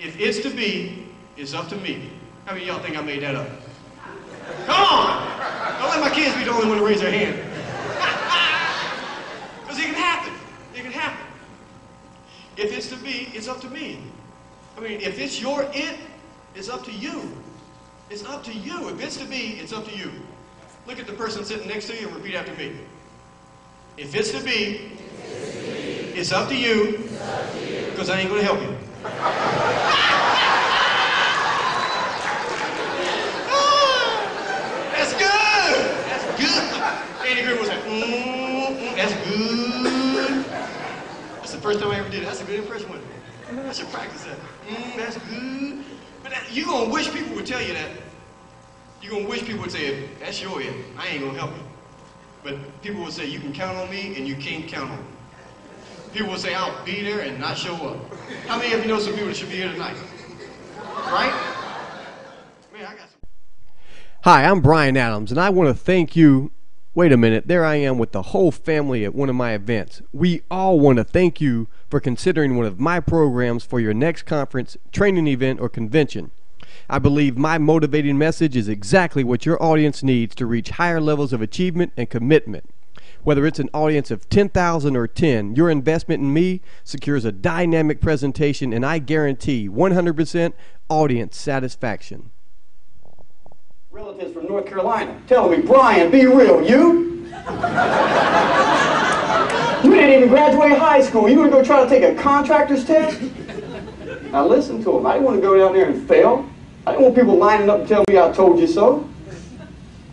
If it's to be, it's up to me. How many of y'all think I made that up? Come on! Don't let my kids be the only one to raise their hand. Because it can happen. It can happen. If it's to be, it's up to me. I mean, if it's your it, it's up to you. It's up to you. If it's to be, it's up to you. Look at the person sitting next to you and repeat after me. If it's to be, it's up to you, because I ain't going to help you. That's good. That's good. Andy Griffin was like, that's good. That's the first time I ever did it. That's a good impression, wasn't it? I should practice that. That's good. But you're going to wish people would tell you that. You're going to wish people would say, that's your it. I ain't going to help you. But people will say, you can count on me, and you can't count on me. People will say, I'll be there and not show up. How many of you know some people that should be here tonight? Right? Man, I got some. Hi, I'm Brian Adams, and I want to thank you. Wait a minute, there I am with the whole family at one of my events. We all want to thank you for considering one of my programs for your next conference, training event, or convention. I believe my motivating message is exactly what your audience needs to reach higher levels of achievement and commitment. Whether it's an audience of 10,000 or 10, your investment in me secures a dynamic presentation, and I guarantee 100% audience satisfaction. Relatives from North Carolina telling me, Brian, be real, you? You didn't even graduate high school. You want to go try to take a contractor's test? Now listen to them. I didn't want to go down there and fail. I didn't want people lining up and telling me I told you so.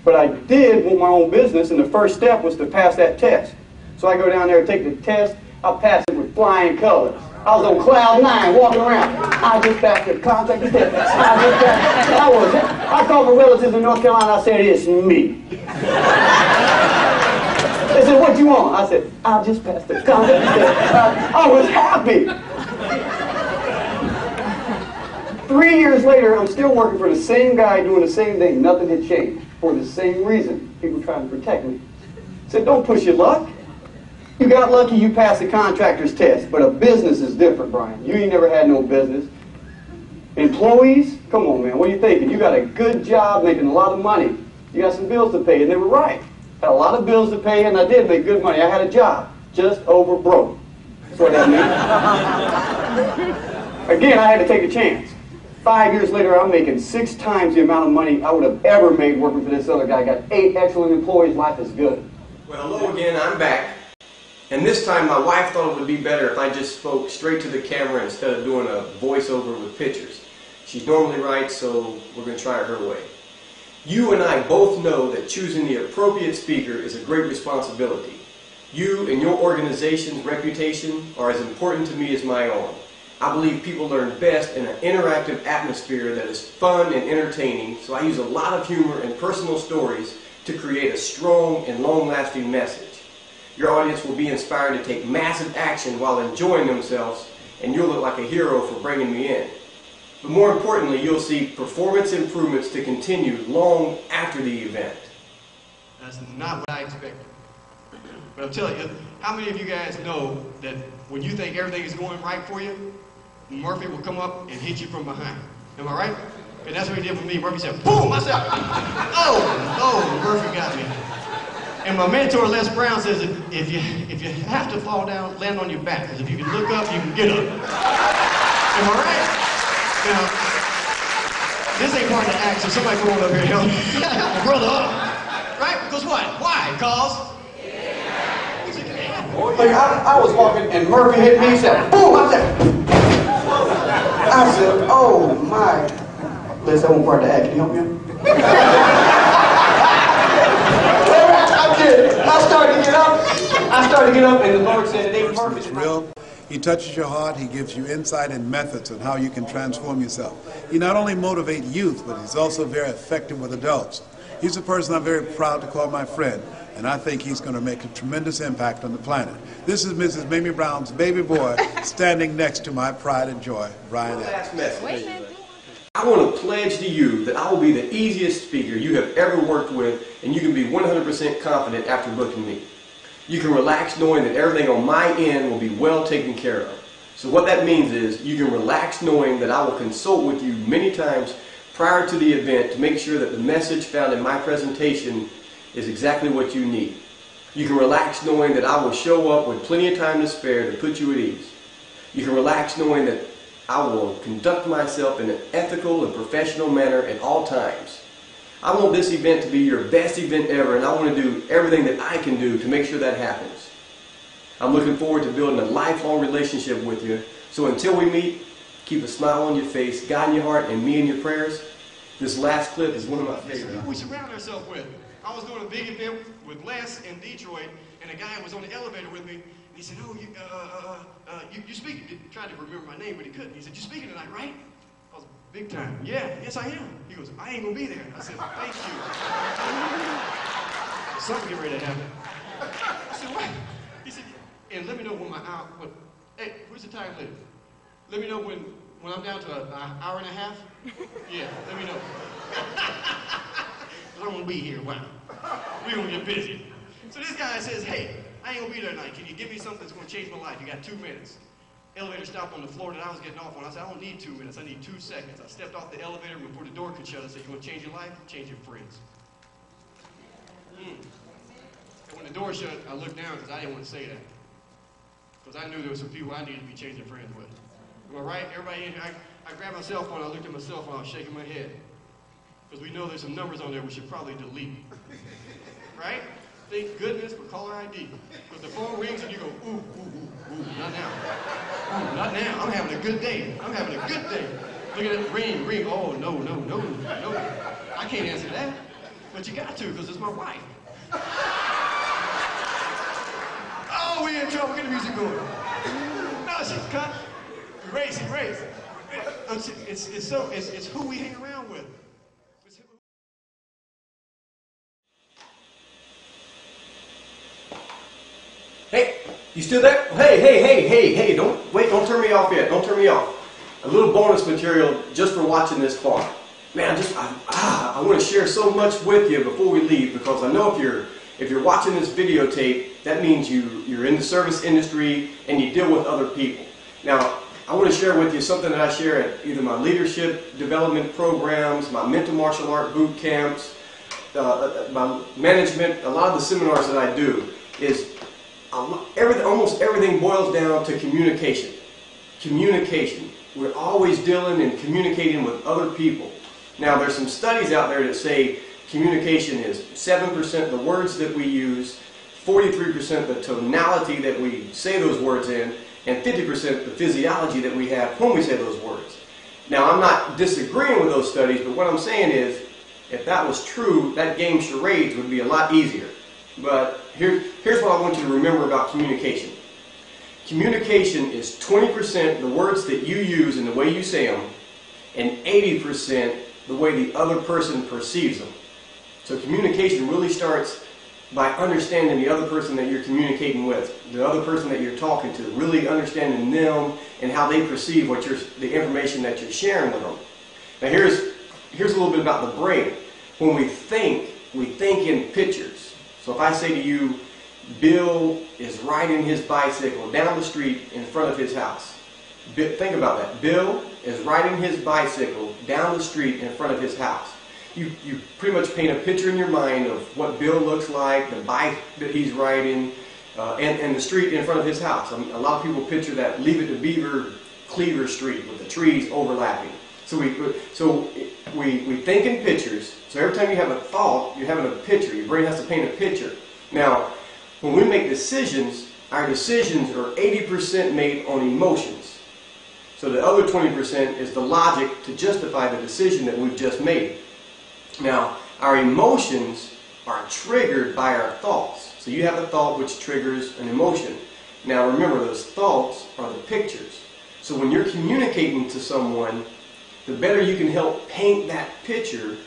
But I did want my own business, and the first step was to pass that test. So I go down there and take the test. I passed it with flying colors. I was on cloud 9 walking around. I just passed the contractor's test. I called my relatives in North Carolina. I said, it's me. They said, what you want? I said, I just passed the contractor's test. I was happy. 3 years later, I'm still working for the same guy doing the same thing. Nothing had changed. For the same reason. People trying to protect me. I said, don't push your luck. You got lucky you passed the contractor's test, but a business is different, Brian. You ain't never had no business. Employees? Come on, man. What are you thinking? You got a good job making a lot of money. You got some bills to pay, and they were right. Had a lot of bills to pay, and I did make good money. I had a job. Just over broke. That's what that means. Again, I had to take a chance. 5 years later, I'm making 6 times the amount of money I would have ever made working for this other guy. Got 8 excellent employees. Life is good. Well, hello again. I'm back. And this time, my wife thought it would be better if I just spoke straight to the camera instead of doing a voiceover with pictures. She normally writes, so we're going to try it her way. You and I both know that choosing the appropriate speaker is a great responsibility. You and your organization's reputation are as important to me as my own. I believe people learn best in an interactive atmosphere that is fun and entertaining, so I use a lot of humor and personal stories to create a strong and long-lasting message. Your audience will be inspired to take massive action while enjoying themselves, and you'll look like a hero for bringing me in. But more importantly, you'll see performance improvements to continue long after the event. That's not what I expected. But I'm telling you, how many of you guys know that when you think everything is going right for you, Murphy will come up and hit you from behind? Am I right? And that's what he did for me. Murphy said, boom! I said, oh, Murphy got me. And my mentor, Les Brown, says if you have to fall down, land on your back. Because if you can look up, you can get up. Am I right? Now, this ain't part of the act, so somebody come on over here and help my brother up. Right? Because what? Why? Because? Like I was walking and Murphy hit me. He said, boom! I said, oh my. Liz, that won't part of the act. Can you help me out? I started to get up, and the Lord said, David Murphy is real. He touches your heart. He gives you insight and methods on how you can transform yourself. He not only motivates youth, but he's also very effective with adults. He's a person I'm very proud to call my friend, and I think he's going to make a tremendous impact on the planet. This is Mrs. Mamie Brown's baby boy standing next to my pride and joy, Brian Adams. I want to pledge to you that I will be the easiest speaker you have ever worked with, and you can be 100% confident after booking me. You can relax knowing that everything on my end will be well taken care of. So what that means is you can relax knowing that I will consult with you many times prior to the event to make sure that the message found in my presentation is exactly what you need. You can relax knowing that I will show up with plenty of time to spare to put you at ease. You can relax knowing that I will conduct myself in an ethical and professional manner at all times. I want this event to be your best event ever, and I want to do everything that I can do to make sure that happens. I'm looking forward to building a lifelong relationship with you. So until we meet, keep a smile on your face, God in your heart, and me in your prayers. This last clip is one of my favorites. We surround ourselves with. I was doing a big event with Les in Detroit, and a guy was on the elevator with me, and he said, "Oh, you speaking?" He tried to remember my name, but he couldn't. He said, "You speaking tonight, right?" I was big time. Yeah, yes I am. He goes, "I ain't gonna be there." I said, "Thank you." Something get ready to happen. I said, "What?" He said, "And let me know when my hour. Hey, where's the time limit? Let me know when I'm down to an hour and a half. Yeah, let me know." I'm gonna be here. Wow, we're gonna get busy. So this guy says, "Hey, I ain't gonna be there tonight. Can you give me something that's gonna change my life? You got 2 minutes." Elevator stopped on the floor that I was getting off on. I said, "I don't need 2 minutes. I need 2 seconds." I stepped off the elevator before the door could shut. I said, "You want to change your life? Change your friends." And when the door shut, I looked down because I didn't want to say that, because I knew there were some people I needed to be changing friends with. Am I right? Everybody in here? I grabbed my cell phone. I looked at my cell phone. I was shaking my head. Because we know there's some numbers on there we should probably delete. Right? Thank goodness for caller ID. Because the phone rings and you go, "Ooh, ooh, ooh, ooh, not now. Ooh, not now. I'm having a good day. I'm having a good day." Look at it, ring, ring. Oh, no, no, no, no. I can't answer that. But you got to, because it's my wife. Oh, we in trouble. Get the music going. No, she's cut. Erase. It's who we hang around with. Hey, you still there? Hey, don't turn me off yet. Don't turn me off. A little bonus material just for watching this far. Man, I want to share so much with you before we leave, because I know if you're watching this videotape, that means you're in the service industry and you deal with other people. Now, I want to share with you something that I share at either my leadership development programs, my mental martial art boot camps, my management, a lot of the seminars that I do is almost everything boils down to communication. Communication. We're always dealing and communicating with other people. Now, there's some studies out there that say communication is 7% the words that we use, 43% the tonality that we say those words in, and 50% the physiology that we have when we say those words. Now, I'm not disagreeing with those studies, but what I'm saying is, if that was true, that game charades would be a lot easier. But here's what I want you to remember about communication. Communication is 20% the words that you use and the way you say them, and 80% the way the other person perceives them. So communication really starts by understanding the other person that you're communicating with, the other person that you're talking to, really understanding them and how they perceive the information that you're sharing with them. Now here's a little bit about the brain. When we think in pictures. So if I say to you, Bill is riding his bicycle down the street in front of his house. Think about that. Bill is riding his bicycle down the street in front of his house. You pretty much paint a picture in your mind of what Bill looks like, the bike that he's riding, and the street in front of his house. I mean, a lot of people picture that Leave It to Beaver Cleaver Street with the trees overlapping. So we think in pictures. So every time you have a thought, you're having a picture. Your brain has to paint a picture. Now, when we make decisions, our decisions are 80% made on emotions. So the other 20% is the logic to justify the decision that we've just made. Now, our emotions are triggered by our thoughts. So you have a thought which triggers an emotion. Now remember, those thoughts are the pictures. So when you're communicating to someone, the better you can help paint that picture,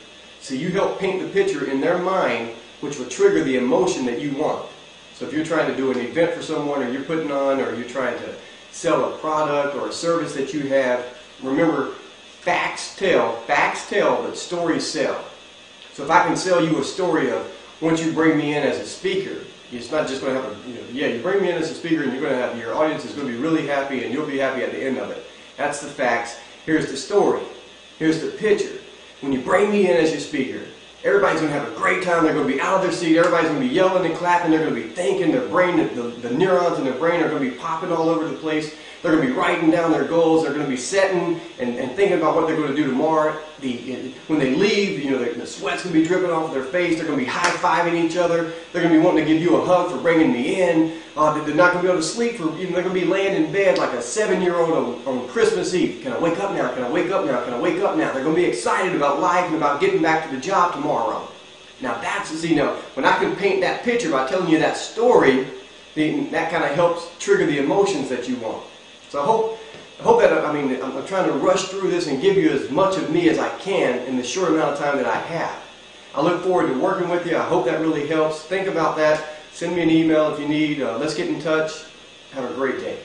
so you help paint the picture in their mind, which will trigger the emotion that you want. So if you're trying to do an event for someone, or you're putting on, or you're trying to sell a product or a service that you have, remember, facts tell, but stories sell. So if I can sell you a story of, once you bring me in as a speaker, It's not just going to have a, yeah, you bring me in as a speaker and you're going to have, your audience is going to be really happy and you'll be happy at the end of it. That's the facts. Here's the story. Here's the picture. When you bring me in as your speaker, everybody's going to have a great time. They're going to be out of their seat. Everybody's going to be yelling and clapping. They're going to be thinking. Their brain, the neurons in their brain are going to be popping all over the place. They're going to be writing down their goals. They're going to be setting and thinking about what they're going to do tomorrow. When they leave, the sweat's going to be dripping off their face. They're going to be high-fiving each other. They're going to be wanting to give you a hug for bringing me in. They're not going to be able to sleep. They're going to be laying in bed like a 7-year-old on Christmas Eve. Can I wake up now? Can I wake up now? Can I wake up now? They're going to be excited about life and about getting back to the job tomorrow. Now when I can paint that picture by telling you that story, that kind of helps trigger the emotions that you want. So I hope that, I'm trying to rush through this and give you as much of me as I can in the short amount of time that I have. I look forward to working with you. I hope that really helps. Think about that. Send me an email if you need. Let's get in touch. Have a great day.